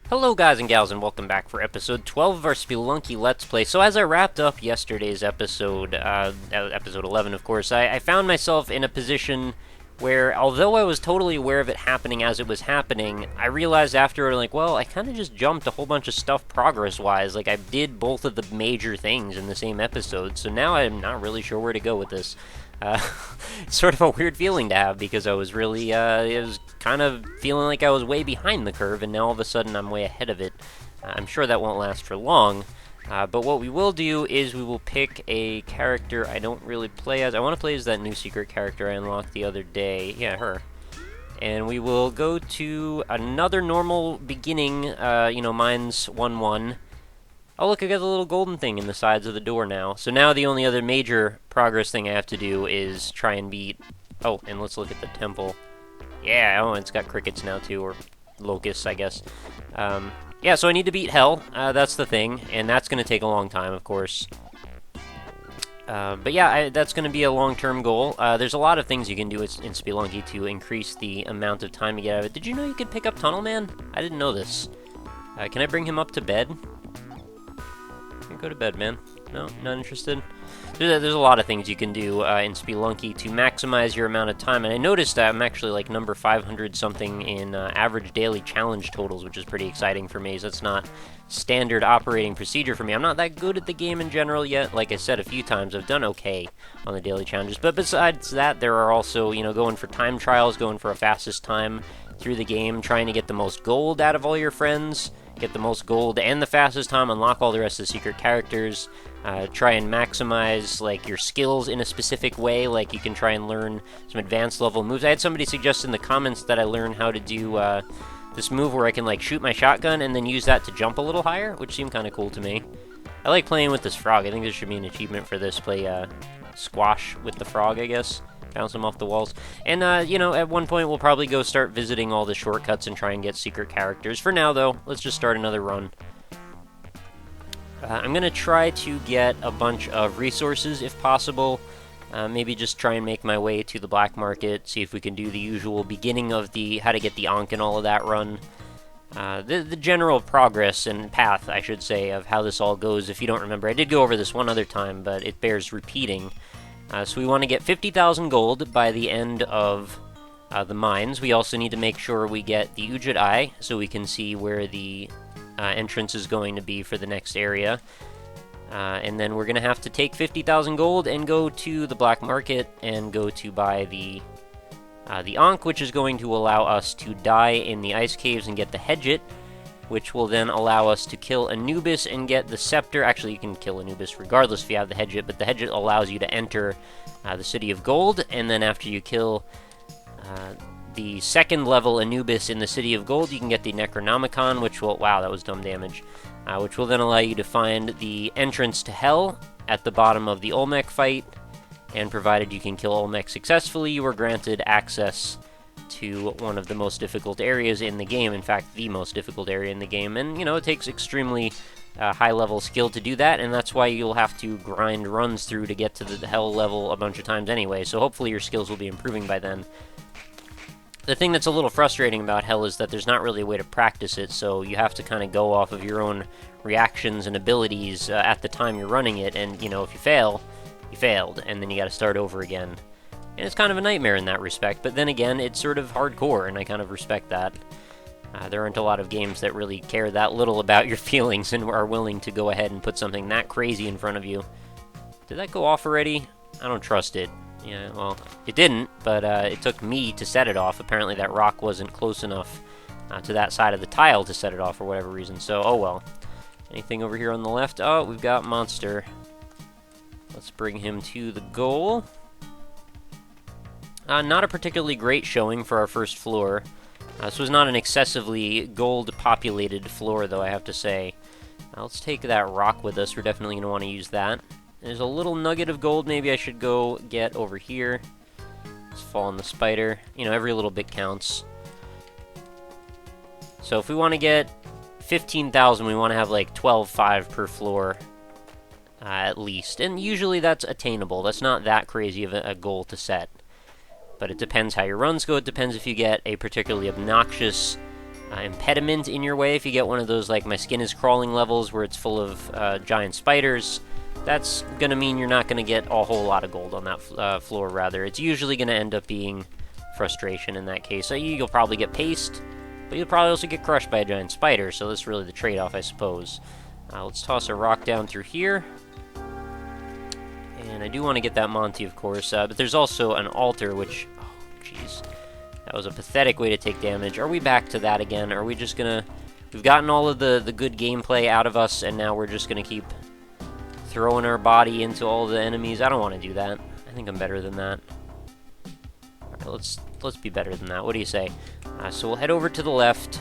Hello guys and gals and welcome back for episode 12 of our Spelunky Let's Play. So as I wrapped up yesterday's episode, episode 11 of course, I found myself in a position where, although I was totally aware of it happening as it was happening, I realized afterward, like, well, I kind of just jumped a whole bunch of stuff progress-wise. Like, I did both of the major things in the same episode, so now I'm not really sure where to go with this. Uh, it's sort of a weird feeling to have, because I was really, it was kind of feeling like I was way behind the curve, and now all of a sudden I'm way ahead of it. I'm sure that won't last for long. But what we will do is we will pick a character I don't really play as. I want to play as that new secret character I unlocked the other day. Yeah, her. And we will go to another normal beginning, mine's 1-1. Oh, look, I got the little golden thing in the sides of the door now. So now the only other major progress thing I have to do is try and beat... Oh, and let's look at the temple. Yeah, oh, it's got crickets now, too, or locusts, I guess. Yeah, so I need to beat Hell, that's the thing, and that's going to take a long time, of course. But yeah, that's going to be a long-term goal. There's a lot of things you can do in Spelunky to increase the amount of time you get out of it. Did you know you could pick up Tunnel Man? I didn't know this. Can I bring him up to bed? Go to bed, man. No, not interested? There's a lot of things you can do in Spelunky to maximize your amount of time, and I noticed that I'm actually like number 500-something in average daily challenge totals, which is pretty exciting for me, so that's not standard operating procedure for me. I'm not that good at the game in general yet. Like I said a few times, I've done okay on the daily challenges, but besides that, there are also, going for time trials, going for a fastest time through the game, trying to get the most gold out of all your friends, get the most gold and the fastest time, unlock all the rest of the secret characters, try and maximize like your skills in a specific way, like you can try and learn some advanced level moves. I had somebody suggest in the comments that I learn how to do this move where I can like shoot my shotgun and then use that to jump a little higher, which seemed kind of cool to me. I like playing with this frog. I think there should be an achievement for this, play squash with the frog, I guess. Bounce them off the walls. And, at one point we'll probably go start visiting all the shortcuts and try and get secret characters. For now, though, let's just start another run. I'm going to try to get a bunch of resources, if possible. Maybe just try and make my way to the black market, see if we can do the usual beginning of the how to get the ankh and all of that run. The general progress and path, I should say, of how this all goes. If you don't remember, I did go over this one other time, but it bears repeating. So we want to get 50,000 gold by the end of the mines. We also need to make sure we get the hedjet eye, so we can see where the entrance is going to be for the next area. And then we're going to have to take 50,000 gold and go to the black market and go to buy the ankh, which is going to allow us to die in the ice caves and get the hedjet, which will then allow us to kill Anubis and get the scepter. Actually, you can kill Anubis regardless if you have the hedjet, but the hedjet allows you to enter the City of Gold, and then after you kill the second level Anubis in the City of Gold, you can get the Necronomicon, which will... Wow, that was dumb damage. Which will then allow you to find the entrance to Hell at the bottom of the Olmec fight, and provided you can kill Olmec successfully, you are granted access to one of the most difficult areas in the game, in fact, the most difficult area in the game, and, it takes extremely high-level skill to do that, and that's why you'll have to grind runs through to get to the Hell level a bunch of times anyway, so hopefully your skills will be improving by then. The thing that's a little frustrating about Hell is that there's not really a way to practice it, so you have to kind of go off of your own reactions and abilities at the time you're running it, and, if you fail, you failed, and then you gotta start over again. And it's kind of a nightmare in that respect, but then again, it's sort of hardcore, and I kind of respect that. There aren't a lot of games that really care that little about your feelings and are willing to go ahead and put something that crazy in front of you. Did that go off already? I don't trust it. Yeah, well, it didn't, but it took me to set it off. Apparently that rock wasn't close enough to that side of the tile to set it off for whatever reason, so oh well. Anything over here on the left? Oh, we've got Monster. Let's bring him to the goal. Not a particularly great showing for our first floor. This was not an excessively gold-populated floor, though, I have to say. Let's take that rock with us. We're definitely going to want to use that. There's a little nugget of gold maybe I should go get over here. Let's fall on the spider. Every little bit counts. So if we want to get 15,000, we want to have like 12,500 per floor, at least. And usually that's attainable. That's not that crazy of a goal to set. But it depends how your runs go. It depends if you get a particularly obnoxious impediment in your way. If you get one of those, like, my skin is crawling levels where it's full of giant spiders, that's going to mean you're not going to get a whole lot of gold on that floor, rather. It's usually going to end up being frustration in that case. So you'll probably get paste, but you'll probably also get crushed by a giant spider, so that's really the trade-off, I suppose. Let's toss a rock down through here. And I do want to get that Monty, of course, but there's also an altar, which... oh, jeez. That was a pathetic way to take damage. Are we back to that again? Are we just gonna... we've gotten all of the good gameplay out of us, and now we're just gonna keep throwing our body into all the enemies? I don't want to do that. I think I'm better than that. Alright, let's be better than that. What do you say? So we'll head over to the left.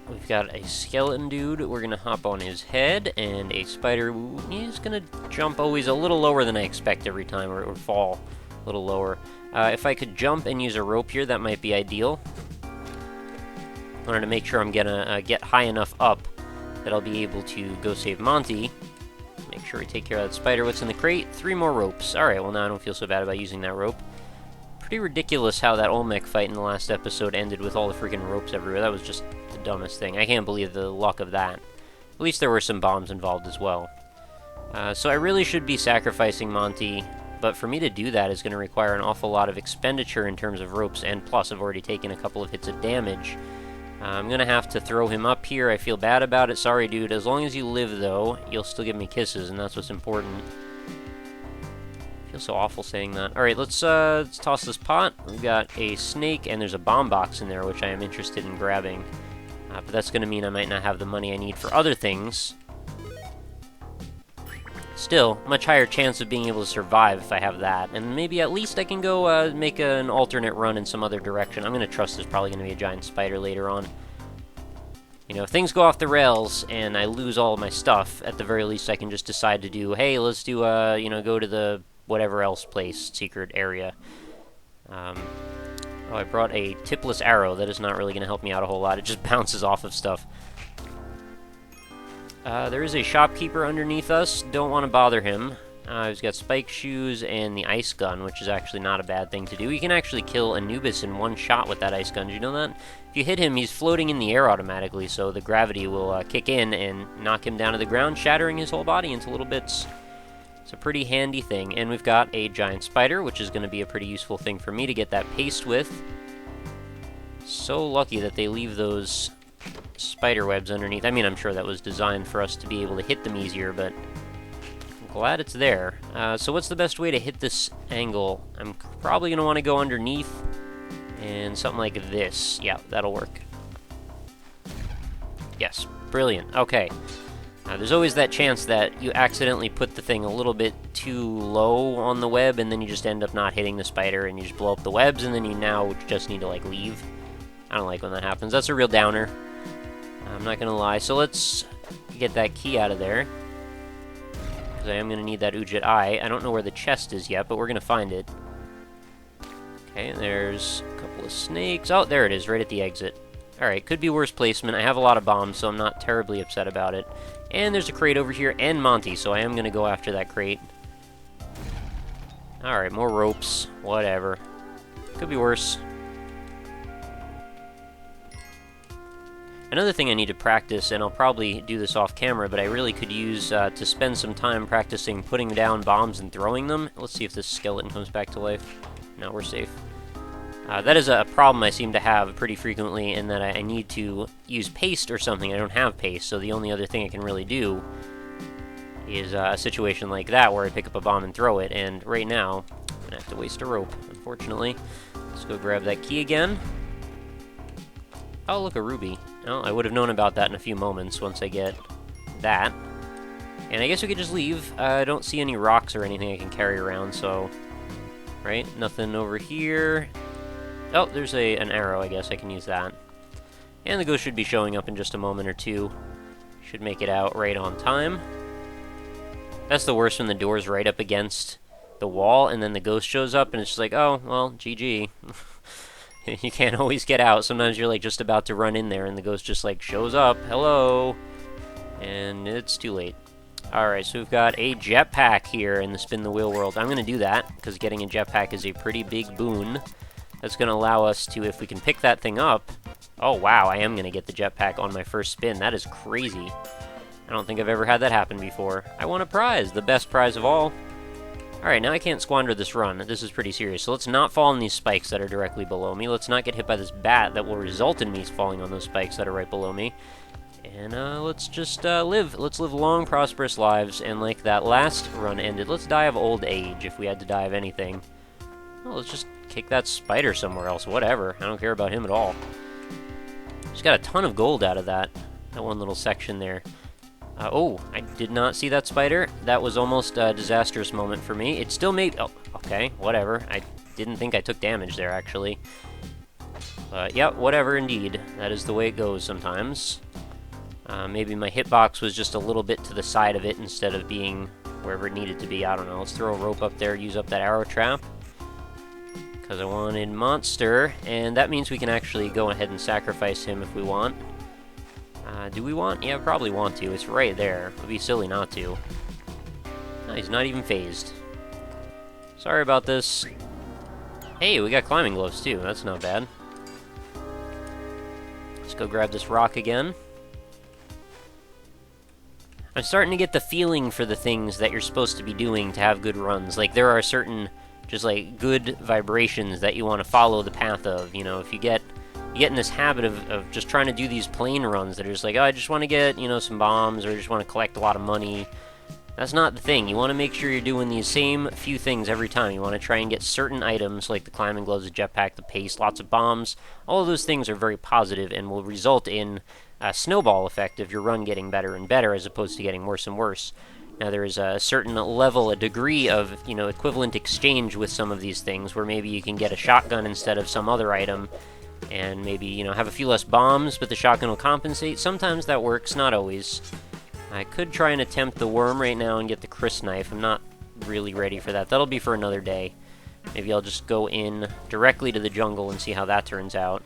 We've got a skeleton dude. We're gonna hop on his head, and a spider. He's gonna jump always a little lower than I expect every time, or fall a little lower. If I could jump and use a rope here, that might be ideal. I wanted to make sure I'm gonna get high enough up that I'll be able to go save Monty. Make sure we take care of that spider. What's in the crate? 3 more ropes. Alright, well now I don't feel so bad about using that rope. Pretty ridiculous how that Olmec fight in the last episode ended with all the freaking ropes everywhere. That was just the dumbest thing. I can't believe the luck of that. At least there were some bombs involved as well. So I really should be sacrificing Monty, but for me to do that is going to require an awful lot of expenditure in terms of ropes, and plus I've already taken a couple of hits of damage. I'm going to have to throw him up here. I feel bad about it. Sorry, dude. As long as you live, though, you'll still give me kisses, and that's what's important. I feel so awful saying that. Alright, let's toss this pot. We've got a snake, and there's a bomb box in there, which I am interested in grabbing. But that's going to mean I might not have the money I need for other things. Still, much higher chance of being able to survive if I have that. And maybe at least I can go make an alternate run in some other direction. I'm going to trust there's probably going to be a giant spider later on. You know, if things go off the rails and I lose all of my stuff, at the very least I can just decide to do, hey, let's do, you know, go to the whatever else place, secret area. Oh, I brought a tipless arrow. That is not really going to help me out a whole lot. It just bounces off of stuff. There is a shopkeeper underneath us. Don't want to bother him. He's got spike shoes and the ice gun, which is actually not a bad thing to do. You can actually kill Anubis in one shot with that ice gun. Did you know that? If you hit him, he's floating in the air automatically, so the gravity will kick in and knock him down to the ground, shattering his whole body into little bits. It's a pretty handy thing. And we've got a giant spider, which is going to be a pretty useful thing for me to get that paste with. So lucky that they leave those spider webs underneath. I mean, I'm sure that was designed for us to be able to hit them easier, but I'm glad it's there. So what's the best way to hit this angle? I'm probably going to want to go underneath and something like this. Yeah, that'll work. Yes, brilliant. Okay. There's always that chance that you accidentally put the thing a little bit too low on the web, and then you just end up not hitting the spider, and you just blow up the webs, and then you now just need to, like, leave. I don't like when that happens. That's a real downer. I'm not gonna lie. So let's get that key out of there, because I am gonna need that Udjat Eye. I don't know where the chest is yet, but we're gonna find it. Okay, there's a couple of snakes. Oh, there it is, right at the exit. Alright, could be worse placement. I have a lot of bombs, so I'm not terribly upset about it. And there's a crate over here, and Monty, so I am gonna go after that crate. Alright, more ropes. Whatever. Could be worse. Another thing I need to practice, and I'll probably do this off camera, but I really could use to spend some time practicing putting down bombs and throwing them. Let's see if this skeleton comes back to life. No, we're safe. That is a problem I seem to have pretty frequently, in that I need to use paste or something. I don't have paste, so the only other thing I can really do is a situation like that, where I pick up a bomb and throw it, and right now, I'm going to have to waste a rope, unfortunately. Let's go grab that key again. Oh, look, a ruby. Well, I would have known about that in a few moments once I get that. And I guess we could just leave. I don't see any rocks or anything I can carry around, so... Right? Nothing over here. Oh, there's an arrow, I guess I can use that. And the ghost should be showing up in just a moment or two. Should make it out right on time. That's the worst, when the door's right up against the wall, and then the ghost shows up, and it's just like, oh, well, GG. You can't always get out. Sometimes you're like just about to run in there, and the ghost just like shows up, hello, and it's too late. Alright, so we've got a jetpack here in the spin the wheel world. I'm going to do that, because getting a jetpack is a pretty big boon. That's going to allow us to, if we can pick that thing up, Oh, wow, I am going to get the jetpack on my first spin. That is crazy. I don't think I've ever had that happen before. I won a prize, the best prize of all. Alright, now I can't squander this run. This is pretty serious. So let's not fall on these spikes that are directly below me. Let's not get hit by this bat that will result in me falling on those spikes that are right below me. And let's just live. Let's live long, prosperous lives. And like that last run ended, let's die of old age if we had to die of anything. Well, let's just kick that spider somewhere else. Whatever. I don't care about him at all. Just got a ton of gold out of that one little section there. Oh, I did not see that spider. That was almost a disastrous moment for me. It still made... Oh, okay, whatever. I didn't think I took damage there, actually. But, yeah, whatever, indeed. That is the way it goes sometimes. Maybe my hitbox was just a little bit to the side of it instead of being wherever it needed to be. I don't know. Let's throw a rope up there, use up that arrow trap. Because I wanted monster, and that means we can actually go ahead and sacrifice him if we want. Do we want? Yeah, probably want to. It's right there. It would be silly not to. No, he's not even phased. Sorry about this. Hey, we got climbing gloves too. That's not bad. Let's go grab this rock again. I'm starting to get the feeling for the things that you're supposed to be doing to have good runs. Like, there are certain, just like, good vibrations that you want to follow the path of. You know, if you get in this habit of just trying to do these plane runs that are just like, oh, I just want to get, you know, some bombs, or I just want to collect a lot of money. That's not the thing. You want to make sure you're doing these same few things every time. You want to try and get certain items, like the climbing gloves, the jetpack, the pace, lots of bombs. All of those things are very positive and will result in a snowball effect of your run getting better and better, as opposed to getting worse and worse. Now, there is a certain level, a degree of, you know, equivalent exchange with some of these things, where maybe you can get a shotgun instead of some other item, and maybe, you know, have a few less bombs, but the shotgun will compensate. Sometimes that works, not always. I could try and attempt the worm right now and get the Chris knife. I'm not really ready for that. That'll be for another day. Maybe I'll just go in directly to the jungle and see how that turns out.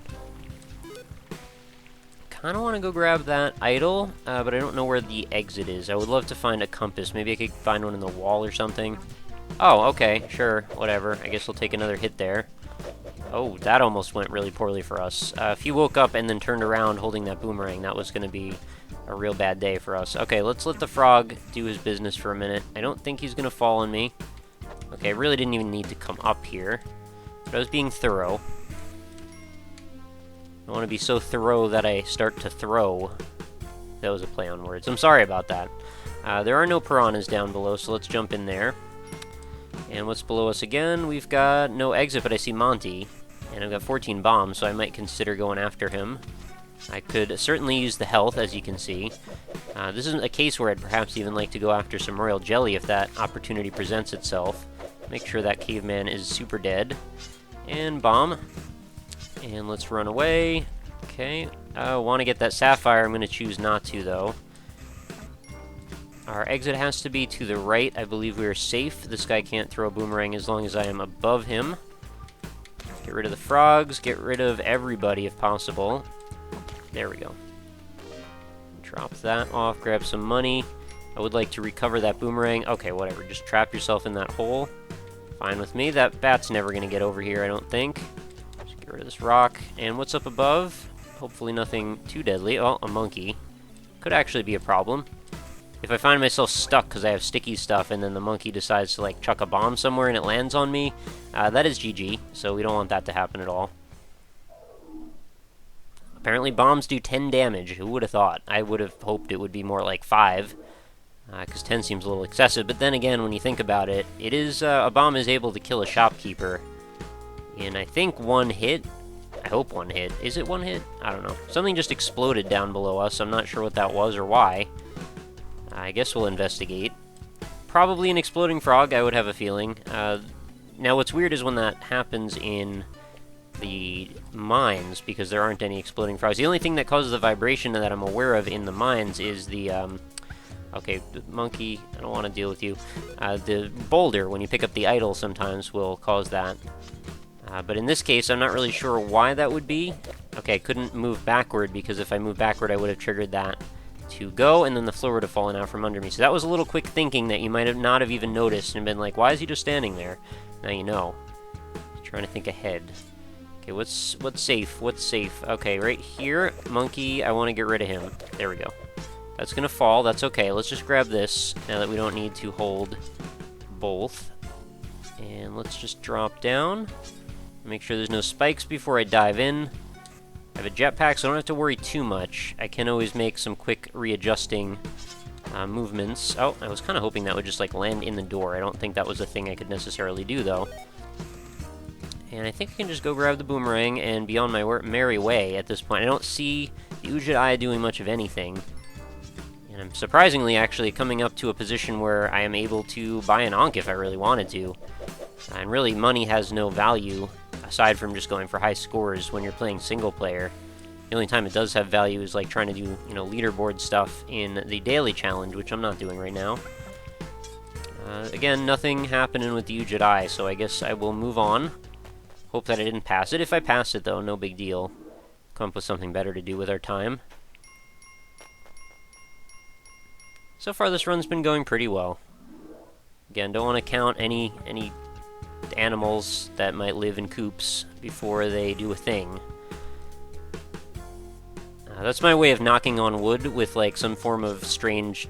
Kind of want to go grab that idol, but I don't know where the exit is. I would love to find a compass. Maybe I could find one in the wall or something. Oh, okay, sure, whatever. I guess we'll take another hit there. Oh, that almost went really poorly for us. If you woke up and then turned around holding that boomerang, that was going to be a real bad day for us. Okay, let's let the frog do his business for a minute. I don't think he's going to fall on me. Okay, I really didn't even need to come up here. But I was being thorough. I want to be so thorough that I start to throw. That was a play on words. I'm sorry about that. There are no piranhas down below, so let's jump in there. And what's below us again? We've got no exit, but I see Monty. And I've got 14 bombs, so I might consider going after him. I could certainly use the health, as you can see. This isn't a case where I'd perhaps even like to go after some royal jelly if that opportunity presents itself. Make sure that caveman is super dead. And bomb. And let's run away. Okay. I want to get that sapphire. I'm going to choose not to, though. Our exit has to be to the right. I believe we are safe. This guy can't throw a boomerang as long as I am above him. Get rid of the frogs. Get rid of everybody if possible. There we go. Drop that off. Grab some money. I would like to recover that boomerang. Okay, whatever. Just trap yourself in that hole. Fine with me. That bat's never going to get over here, I don't think. Just get rid of this rock. And what's up above? Hopefully nothing too deadly. Oh, a monkey. Could actually be a problem. If I find myself stuck because I have sticky stuff and then the monkey decides to, like, chuck a bomb somewhere and it lands on me, that is GG, so we don't want that to happen at all. Apparently bombs do 10 damage. Who would have thought? I would have hoped it would be more like 5, because 10 seems a little excessive, but then again, when you think about it, it is, a bomb is able to kill a shopkeeper in, I think, 1 hit. I hope 1 hit. Is it 1 hit? I don't know. Something just exploded down below us. I'm not sure what that was or why. I guess we'll investigate. Probably an exploding frog, I would have a feeling. Now, what's weird is when that happens in the mines, because there aren't any exploding frogs. The only thing that causes the vibration that I'm aware of in the mines is the, okay, the monkey, I don't want to deal with you. The boulder, when you pick up the idol, sometimes will cause that. But in this case, I'm not really sure why that would be. Okay, I couldn't move backward, because if I moved backward, I would have triggered that to go, and then the floor would have fallen out from under me. So that was a little quick thinking that you might have not have even noticed and been like, why is he just standing there? Now you know. Trying to think ahead. Okay, what's safe? What's safe? Okay, right here, monkey, I want to get rid of him. There we go. That's gonna fall, that's okay. Let's just grab this, now that we don't need to hold both. And let's just drop down. Make sure there's no spikes before I dive in. I have a jetpack, so I don't have to worry too much. I can always make some quick readjusting movements. Oh, I was kind of hoping that would just, like, land in the door. I don't think that was a thing I could necessarily do, though. And I think I can just go grab the boomerang and be on my merry way at this point. I don't see the Udjat doing much of anything. And I'm surprisingly actually coming up to a position where I am able to buy an ankh if I really wanted to. And really, money has no value, aside from just going for high scores when you're playing single player. The only time it does have value is like trying to do, you know, leaderboard stuff in the daily challenge, which I'm not doing right now. Again, nothing happening with the Udjat, so I guess I will move on. Hope that I didn't pass it. If I pass it, though, no big deal. Come up with something better to do with our time. So far, this run's been going pretty well. Again, don't want to count any animals that might live in coops before they do a thing. That's my way of knocking on wood with, like, some form of strange,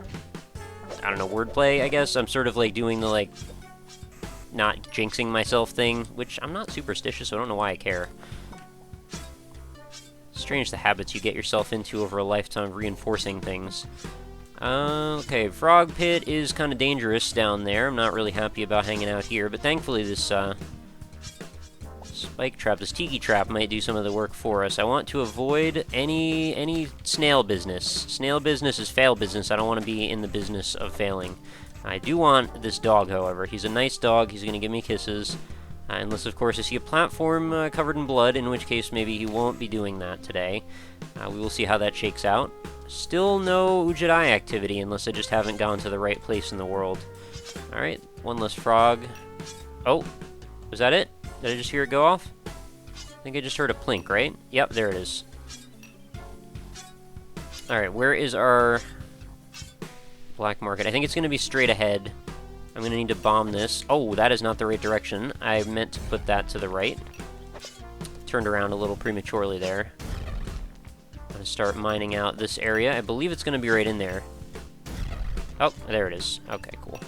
I don't know, wordplay, I guess. I'm sort of, like, doing the, like, not jinxing myself thing, which I'm not superstitious, so I don't know why I care. Strange the habits you get yourself into over a lifetime of reinforcing things. Okay, frog pit is kind of dangerous down there. I'm not really happy about hanging out here, but thankfully this, spike trap, this tiki trap might do some of the work for us. I want to avoid any snail business. Snail business is fail business. I don't want to be in the business of failing. I do want this dog, however. He's a nice dog. He's going to give me kisses. Unless, of course, I see a platform covered in blood, in which case maybe he won't be doing that today. We will see how that shakes out. Still no Udjat activity, unless I just haven't gone to the right place in the world. Alright, one less frog. Oh, was that it? Did I just hear it go off? I think I just heard a plink, right? Yep, there it is. Alright, where is our black market? I think it's going to be straight ahead. I'm going to need to bomb this. Oh, that is not the right direction. I meant to put that to the right. Turned around a little prematurely there. I'm going to start mining out this area. I believe it's going to be right in there. Oh, there it is. Okay, cool.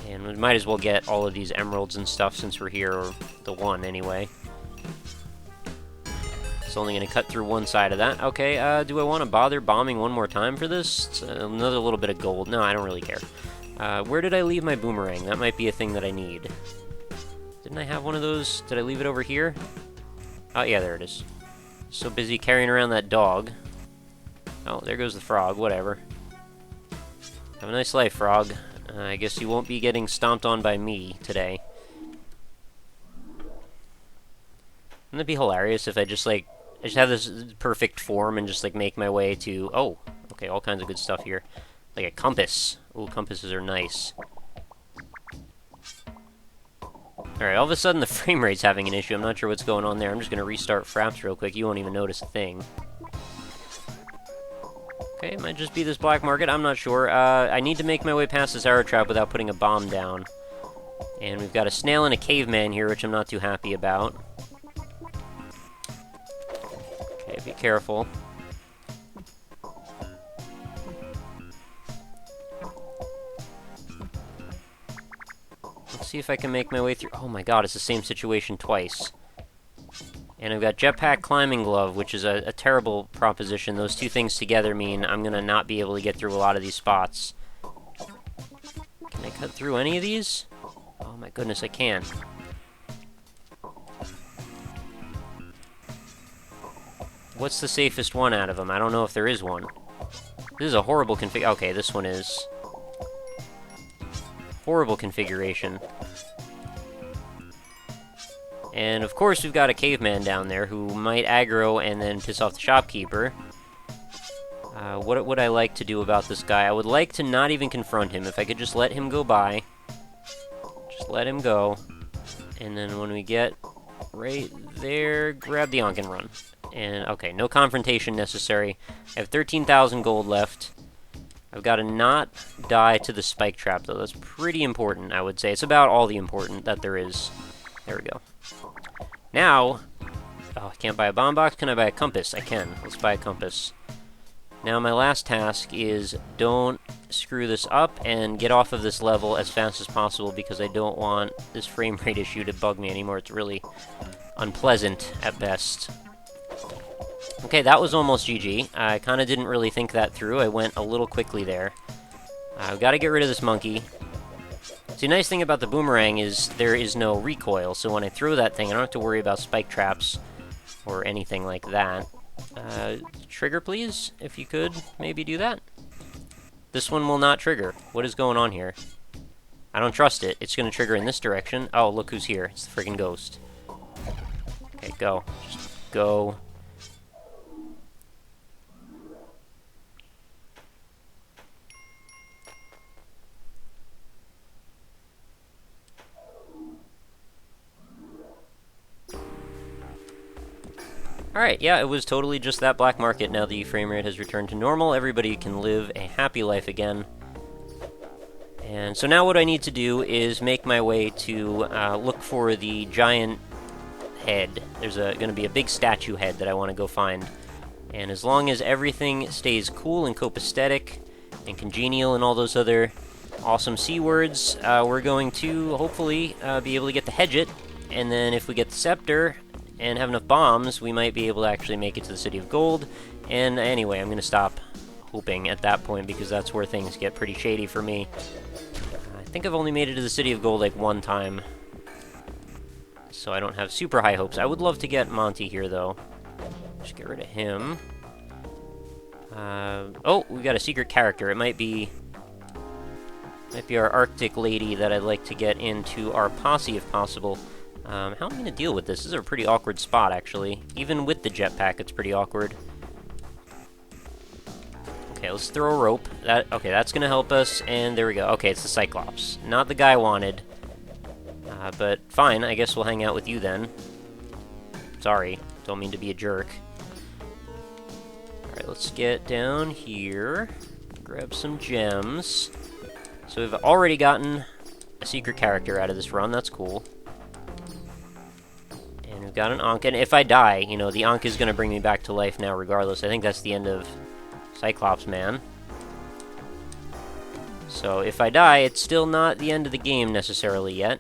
And we might as well get all of these emeralds and stuff since we're here, or the one anyway. It's only going to cut through one side of that. Okay, do I want to bother bombing one more time for this? It's another little bit of gold. No, I don't really care. Where did I leave my boomerang? That might be a thing that I need. Didn't I have one of those? Did I leave it over here? Oh, yeah, there it is. So busy carrying around that dog. Oh, there goes the frog. Whatever. Have a nice life, frog. I guess you won't be getting stomped on by me today. Wouldn't it be hilarious if I just, like, I just have this perfect form and just, like, make my way to... Oh, okay, all kinds of good stuff here. Like a compass. Ooh, compasses are nice. Alright, all of a sudden the frame rate's having an issue. I'm not sure what's going on there. I'm just going to restart Fraps real quick. You won't even notice a thing. Okay, it might just be this black market. I'm not sure. I need to make my way past this arrow trap without putting a bomb down. And we've got a snail and a caveman here, which I'm not too happy about. Okay, be careful. Let's see if I can make my way through. Oh my god, it's the same situation twice. And I've got jetpack climbing glove, which is a terrible proposition. Those two things together mean I'm going to not be able to get through a lot of these spots. Can I cut through any of these? Oh my goodness, I can. What's the safest one out of them? I don't know if there is one. This is a horrible config... Okay, this one is... Horrible configuration. And of course we've got a caveman down there who might aggro and then piss off the shopkeeper. What would I like to do about this guy? I would like to not even confront him. If I could just let him go by. Just let him go. And then when we get right there, grab the ankh and run. And, okay, no confrontation necessary. I have 13,000 gold left. I've got to not die to the spike trap, though. That's pretty important, I would say. It's about all the important that there is. There we go. Now... Oh, I can't buy a bomb box. Can I buy a compass? I can. Let's buy a compass. Now my last task is don't screw this up and get off of this level as fast as possible because I don't want this frame rate issue to bug me anymore. It's really unpleasant at best. Okay, that was almost GG. I kind of didn't really think that through. I went a little quickly there. I've got to get rid of this monkey. See, the nice thing about the boomerang is there is no recoil, so when I throw that thing, I don't have to worry about spike traps or anything like that. Trigger, please, if you could maybe do that. This one will not trigger. What is going on here? I don't trust it. It's going to trigger in this direction. Oh, look who's here. It's the friggin' ghost. Okay, go. Just go. Alright, yeah, it was totally just that black market. Now the frame rate has returned to normal. Everybody can live a happy life again. And so now what I need to do is make my way to look for the giant head. There's going to be a big statue head that I want to go find. And as long as everything stays cool and copacetic and congenial and all those other awesome C words, we're going to hopefully be able to get the hedjet. And then if we get the scepter and have enough bombs, we might be able to actually make it to the City of Gold. And anyway, I'm going to stop hoping at that point because that's where things get pretty shady for me. I think I've only made it to the City of Gold like one time, so I don't have super high hopes. I would love to get Monty here, though. Just get rid of him. Oh, we got a secret character. It might be our Arctic lady that I'd like to get into our posse if possible. How am I going to deal with this? This is a pretty awkward spot, actually. Even with the jetpack, it's pretty awkward. Okay, let's throw a rope. Okay, that's going to help us, and there we go. Okay, it's the Cyclops. Not the guy I wanted. But fine, I guess we'll hang out with you then. Sorry, don't mean to be a jerk. Alright, let's get down here. Grab some gems. So we've already gotten a secret character out of this run. That's cool. We've got an ankh, and if I die, you know, the ankh is going to bring me back to life now regardless. I think that's the end of Cyclops Man. So if I die, it's still not the end of the game necessarily yet.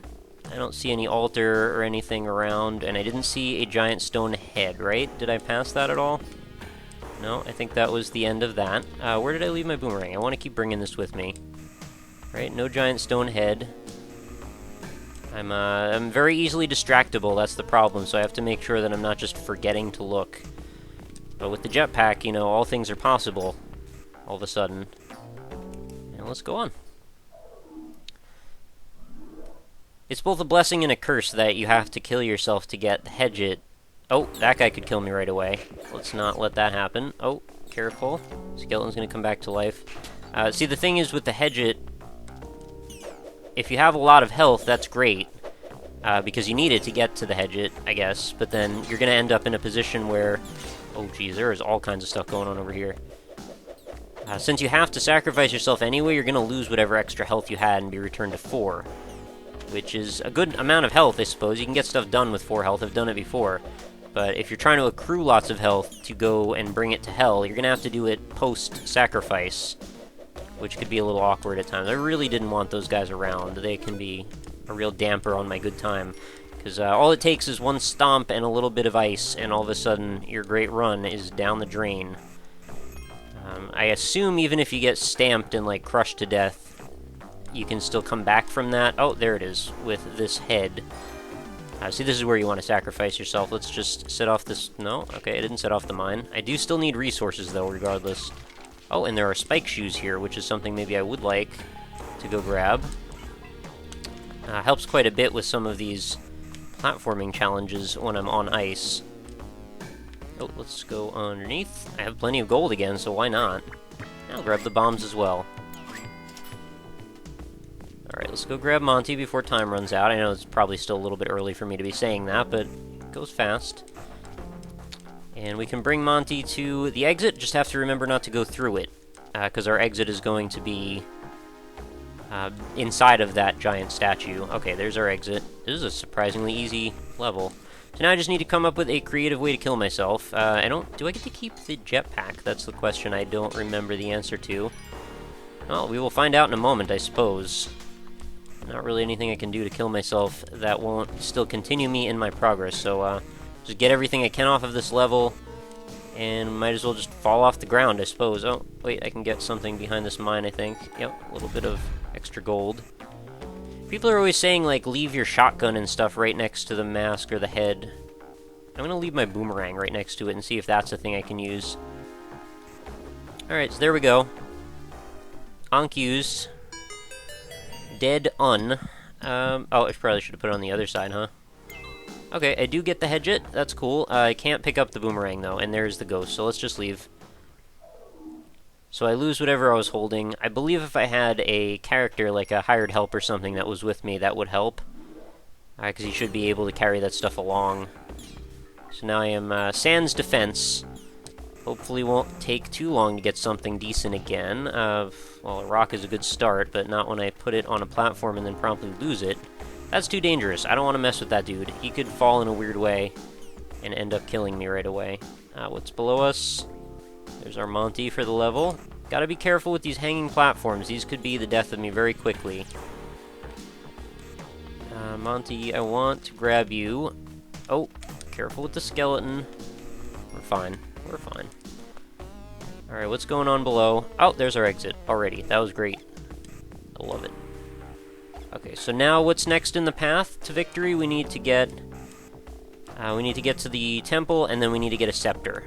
I don't see any altar or anything around, and I didn't see a giant stone head, right? Did I pass that at all? No, I think that was the end of that. Where did I leave my boomerang? I want to keep bringing this with me. Right, no giant stone head. I'm very easily distractible, that's the problem, so I have to make sure that I'm not just forgetting to look. But with the jetpack, you know, all things are possible, all of a sudden. And let's go on. It's both a blessing and a curse that you have to kill yourself to get the hedjet. Oh, that guy could kill me right away. Let's not let that happen. Oh, careful. Skeleton's gonna come back to life. See, the thing is with the hedjet, if you have a lot of health, that's great, because you need it to get to the hedjet, I guess, but then you're going to end up in a position where... Oh, geez, there is all kinds of stuff going on over here. Since you have to sacrifice yourself anyway, you're going to lose whatever extra health you had and be returned to 4, which is a good amount of health, I suppose. You can get stuff done with 4 health. I've done it before. But if you're trying to accrue lots of health to go and bring it to hell, you're going to have to do it post-sacrifice, which could be a little awkward at times. I really didn't want those guys around. They can be a real damper on my good time. Because all it takes is one stomp and a little bit of ice, and all of a sudden your great run is down the drain. I assume even if you get stamped and, like, crushed to death, you can still come back from that. Oh, there it is, with this head. See, this is where you want to sacrifice yourself. Let's just set off this... No? Okay, I didn't set off the mine. I do still need resources, though, regardless. Oh, and there are spike shoes here, which is something maybe I would like to go grab. Helps quite a bit with some of these platforming challenges when I'm on ice. Oh, let's go underneath. I have plenty of gold again, so why not? I'll grab the bombs as well. Alright, let's go grab Monty before time runs out. I know it's probably still a little bit early for me to be saying that, but it goes fast. And we can bring Monty to the exit, just have to remember not to go through it, because our exit is going to be inside of that giant statue. Okay, there's our exit. This is a surprisingly easy level. So now I just need to come up with a creative way to kill myself. Do I get to keep the jetpack? That's the question I don't remember the answer to. Well, we will find out in a moment, I suppose. Not really anything I can do to kill myself that won't still continue me in my progress, so, just get everything I can off of this level, and might as well just fall off the ground, I suppose. Oh, wait, I can get something behind this mine, I think. Yep, a little bit of extra gold. People are always saying, like, leave your shotgun and stuff right next to the mask or the head. I'm gonna leave my boomerang right next to it and see if that's a thing I can use. Alright, so there we go. Ankh used. Dead oh, I probably should have put it on the other side, huh? Okay, I do get the hedjet. That's cool. I can't pick up the boomerang, though, and there's the ghost, so let's just leave. So I lose whatever I was holding. I believe if I had a character, like a hired help or something that was with me, that would help. Because he should be able to carry that stuff along. So now I am sans defense. Hopefully won't take too long to get something decent again. Well, a rock is a good start, but not when I put it on a platform and then promptly lose it. That's too dangerous. I don't want to mess with that dude. He could fall in a weird way and end up killing me right away. What's below us? There's our Monty for the level. Gotta be careful with these hanging platforms. These could be the death of me very quickly. Monty, I want to grab you. Oh, careful with the skeleton. We're fine. We're fine. Alright, what's going on below? Oh, there's our exit already. That was great. I love it. Okay, so now what's next in the path to victory? We need to get to the temple, and then we need to get a scepter.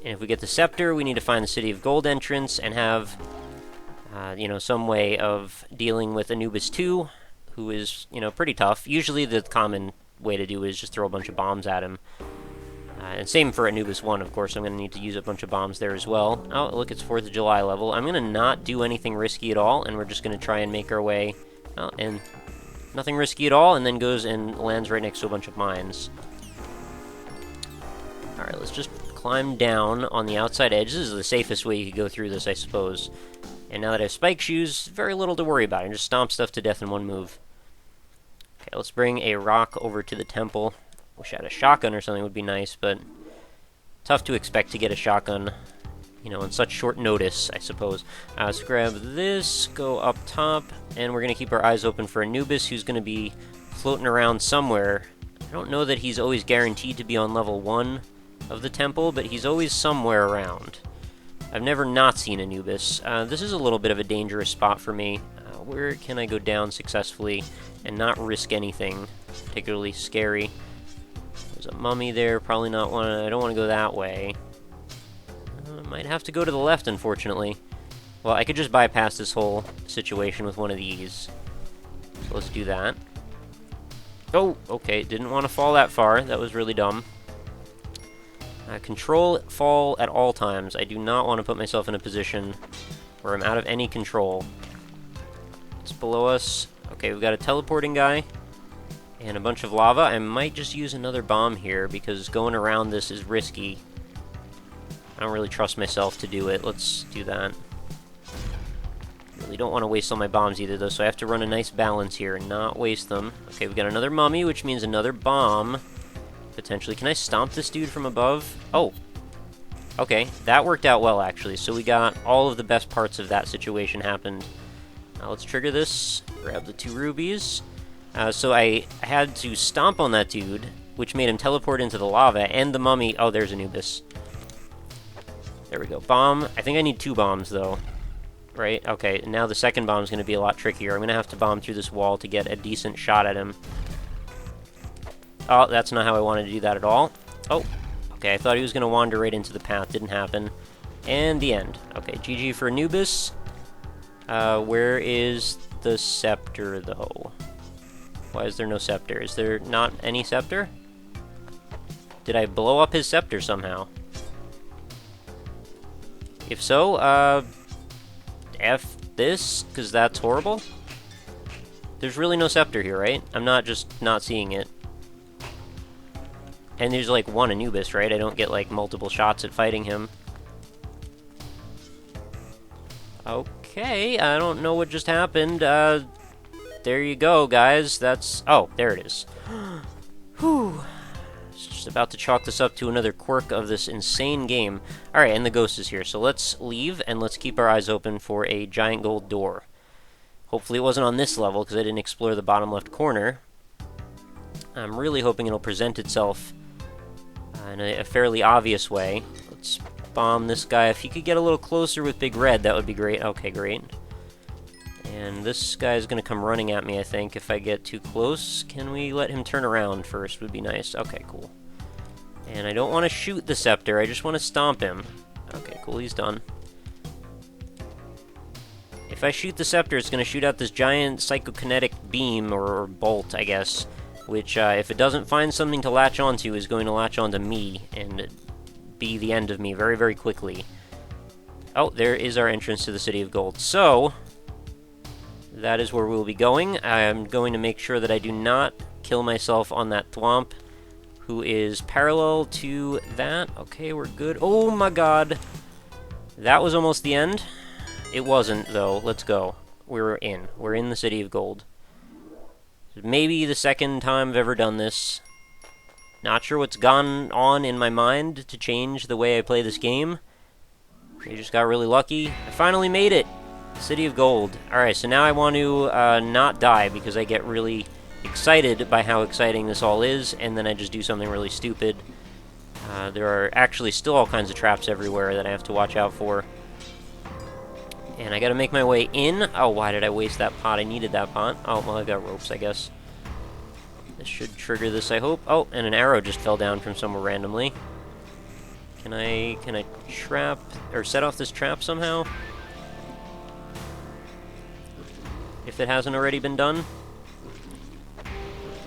And if we get the scepter, we need to find the City of Gold entrance and have, you know, some way of dealing with Anubis 2, who is, you know, pretty tough. Usually the common way to do it is just throw a bunch of bombs at him. And same for Anubis 1, of course. I'm going to need to use a bunch of bombs there as well. Oh, look, it's 4th of July level. I'm going to not do anything risky at all, and we're just going to try and make our way. Oh, and nothing risky at all, and then goes and lands right next to a bunch of mines. Alright, let's just climb down on the outside edge. This is the safest way you could go through this, I suppose. And now that I have spike shoes, very little to worry about. I can just stomp stuff to death in one move. Okay, let's bring a rock over to the temple. Wish I had a shotgun or something would be nice, but tough to expect to get a shotgun, you know, on such short notice, I suppose. Let's grab this, go up top, and we're going to keep our eyes open for Anubis, who's going to be floating around somewhere. I don't know that he's always guaranteed to be on level 1 of the temple, but he's always somewhere around. I've never not seen Anubis. This is a little bit of a dangerous spot for me. Where can I go down successfully and not risk anything particularly scary? There's a mummy there, probably not one. I don't want to go that way. Might have to go to the left, unfortunately. Well, I could just bypass this whole situation with one of these. So let's do that. Oh, okay, didn't want to fall that far. That was really dumb. Control fall at all times. I do not want to put myself in a position where I'm out of any control. It's below us. Okay, we've got a teleporting guy and a bunch of lava. I might just use another bomb here because going around this is risky. I don't really trust myself to do it. Let's do that. Really don't want to waste all my bombs either, though, so I have to run a nice balance here and not waste them. Okay, we got another mummy, which means another bomb, potentially. Can I stomp this dude from above? Oh. Okay, that worked out well, actually. So we got all of the best parts of that situation happened. Now let's trigger this, grab the 2 rubies. So I had to stomp on that dude, which made him teleport into the lava, and the mummy... Oh, there's Anubis. There we go. Bomb. I think I need 2 bombs, though. Right? Okay, now the second bomb is going to be a lot trickier. I'm going to have to bomb through this wall to get a decent shot at him. Oh, that's not how I wanted to do that at all. Oh, okay, I thought he was going to wander right into the path. Didn't happen. And the end. Okay, GG for Anubis. Where is the scepter, though? Why is there no scepter? Is there not any scepter? Did I blow up his scepter somehow? If so, F this, because that's horrible. There's really no scepter here, right? I'm not just not seeing it. And there's like one Anubis, right? I don't get like multiple shots at fighting him. Okay, I don't know what just happened. There you go, guys. That's... Oh, there it is. Whew. Just about to chalk this up to another quirk of this insane game. Alright, and the ghost is here, so let's leave, and let's keep our eyes open for a giant gold door. Hopefully it wasn't on this level, because I didn't explore the bottom left corner. I'm really hoping it'll present itself in a fairly obvious way. Let's bomb this guy. If he could get a little closer with Big Red, that would be great. Okay, great. And this guy's going to come running at me, I think, if I get too close. Can we let him turn around first? Would be nice. Okay, cool. And I don't want to shoot the scepter. I just want to stomp him. Okay, cool. He's done. If I shoot the scepter, it's going to shoot out this giant psychokinetic beam, or bolt, I guess, which, if it doesn't find something to latch onto, is going to latch onto me and be the end of me very, very quickly. Oh, there is our entrance to the City of Gold. So that is where we'll be going. I'm going to make sure that I do not kill myself on that thwomp, who is parallel to that. Okay, we're good. Oh my god. That was almost the end. It wasn't, though. Let's go. We're in. We're in the City of Gold. Maybe the second time I've ever done this. Not sure what's gone on in my mind to change the way I play this game. We just got really lucky. I finally made it! City of Gold. Alright, so now I want to not die, because I get really excited by how exciting this all is, and then I just do something really stupid. There are actually still all kinds of traps everywhere that I have to watch out for. And I gotta make my way in. Oh, why did I waste that pot? I needed that pot. Oh, well, I've got ropes, I guess. This should trigger this, I hope. Oh, and an arrow just fell down from somewhere randomly. Can I trap, or set off this trap somehow? If it hasn't already been done?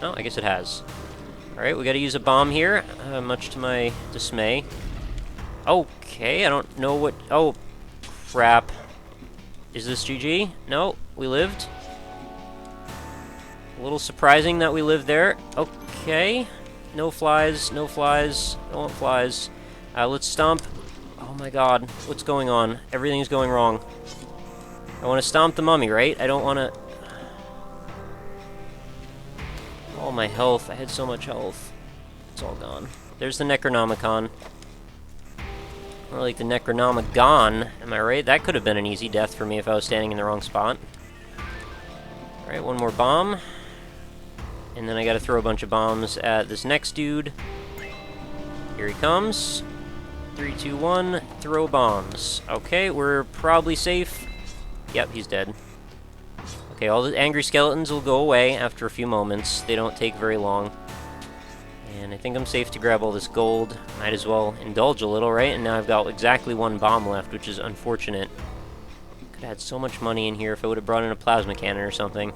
Oh, I guess it has. Alright, we gotta use a bomb here, much to my dismay. Okay, I don't know what... Oh, crap. Is this GG? No, we lived. A little surprising that we lived there. Okay. No flies, no flies. Don't want flies. Let's stomp. Oh my god, what's going on? Everything's going wrong. I want to stomp the mummy, right? I don't want to... All my health. I had so much health. It's all gone. There's the Necronomicon. More like the Necronomicon. Am I right? That could have been an easy death for me if I was standing in the wrong spot. Alright, one more bomb. And then I gotta throw a bunch of bombs at this next dude. Here he comes. 3, 2, 1. Throw bombs. Okay, we're probably safe. Yep, he's dead. Okay, all the angry skeletons will go away after a few moments. They don't take very long. And I think I'm safe to grab all this gold. Might as well indulge a little, right? And now I've got exactly one bomb left, which is unfortunate. Could have had so much money in here if I would have brought in a plasma cannon or something.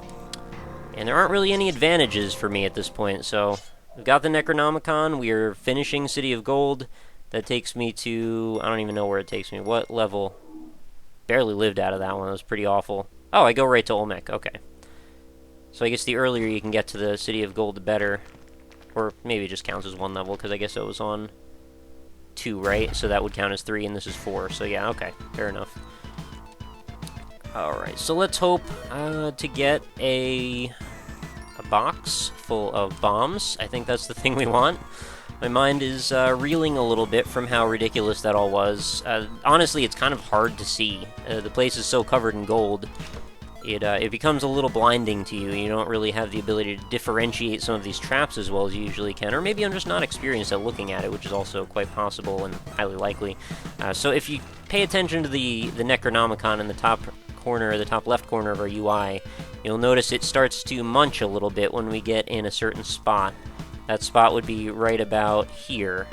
And there aren't really any advantages for me at this point, so... We've got the Necronomicon. We are finishing City of Gold. That takes me to... I don't even know where it takes me. What level? Barely lived out of that one. That was pretty awful. Oh, I go right to Olmec. Okay. So I guess the earlier you can get to the City of Gold, the better. Or maybe it just counts as one level, because I guess it was on 2, right? So that would count as 3, and this is 4. So yeah, okay. Fair enough. Alright, so let's hope to get a box full of bombs. I think that's the thing we want. My mind is reeling a little bit from how ridiculous that all was. Honestly, it's kind of hard to see. The place is so covered in gold. It becomes a little blinding to you. You don't really have the ability to differentiate some of these traps as well as you usually can. Or maybe I'm just not experienced at looking at it, which is also quite possible and highly likely. So if you pay attention to the Necronomicon in the top corner, the top left corner of our UI, you'll notice it starts to munch a little bit when we get in a certain spot. That spot would be right about here.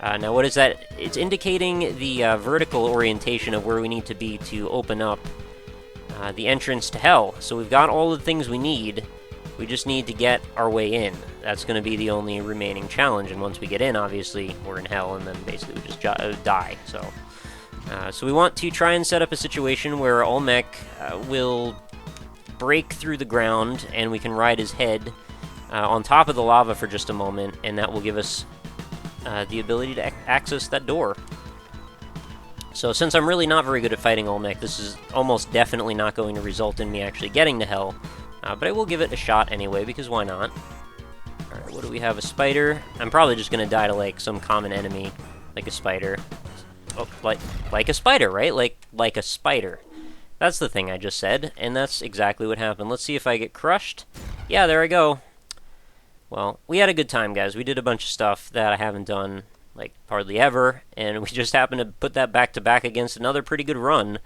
Now what is that? It's indicating the vertical orientation of where we need to be to open up the entrance to Hell. So we've got all the things we need. We just need to get our way in. That's going to be the only remaining challenge, and once we get in, obviously, we're in Hell, and then basically we just die. So we want to try and set up a situation where Olmec will break through the ground, and we can ride his head on top of the lava for just a moment, and that will give us the ability to access that door. So since I'm really not very good at fighting Olmec, this is almost definitely not going to result in me actually getting to Hell, but I will give it a shot anyway, because why not? Alright, what do we have? A spider? I'm probably just gonna die to, like, some common enemy, like a spider. Oh, like a spider, right? Like a spider. That's the thing I just said, and that's exactly what happened. Let's see if I get crushed. Yeah, there I go. Well, we had a good time, guys. We did a bunch of stuff that I haven't done, like, hardly ever, and we just happened to put that back to back against another pretty good run.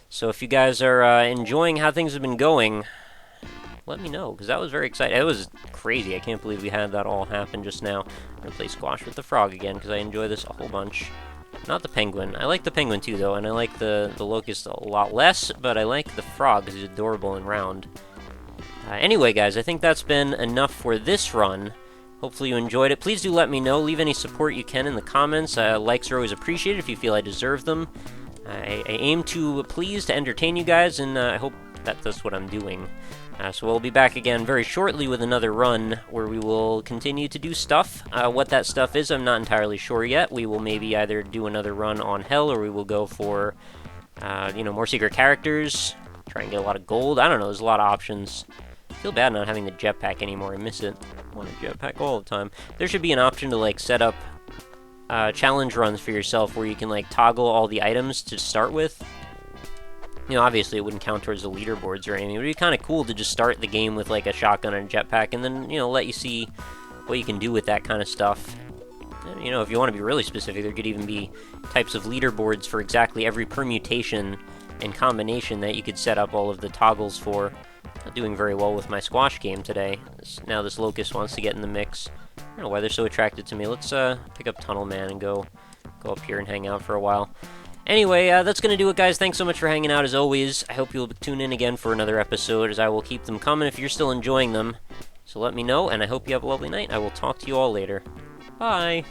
So if you guys are enjoying how things have been going, let me know, because that was very exciting. It was crazy. I can't believe we had that all happen just now. I'm going to play squash with the frog again, because I enjoy this a whole bunch. Not the penguin. I like the penguin too, though, and I like the locust a lot less, but I like the frog because he's adorable and round. Anyway, guys, I think that's been enough for this run. Hopefully you enjoyed it. Please do let me know. Leave any support you can in the comments. Likes are always appreciated if you feel I deserve them. I aim to please, to entertain you guys, and I hope that's what I'm doing. So we'll be back again very shortly with another run where we will continue to do stuff. What that stuff is, I'm not entirely sure yet. We will maybe either do another run on Hell, or we will go for, more secret characters, try and get a lot of gold. I don't know, there's a lot of options. I feel bad not having the jetpack anymore. I miss it. I want a jetpack all the time. There should be an option to, like, set up challenge runs for yourself where you can, like, toggle all the items to start with. You know, obviously it wouldn't count towards the leaderboards or anything. It would be kind of cool to just start the game with, like, a shotgun and a jetpack, and then, let you see what you can do with that kind of stuff. And, if you want to be really specific, there could even be types of leaderboards for exactly every permutation and combination that you could set up all of the toggles for. Not doing very well with my squash game today. Now this locust wants to get in the mix. I don't know why they're so attracted to me. Let's pick up Tunnel Man and go up here and hang out for a while. Anyway, that's going to do it, guys. Thanks so much for hanging out, as always. I hope you'll tune in again for another episode, as I will keep them coming if you're still enjoying them. So let me know, and I hope you have a lovely night. I will talk to you all later. Bye!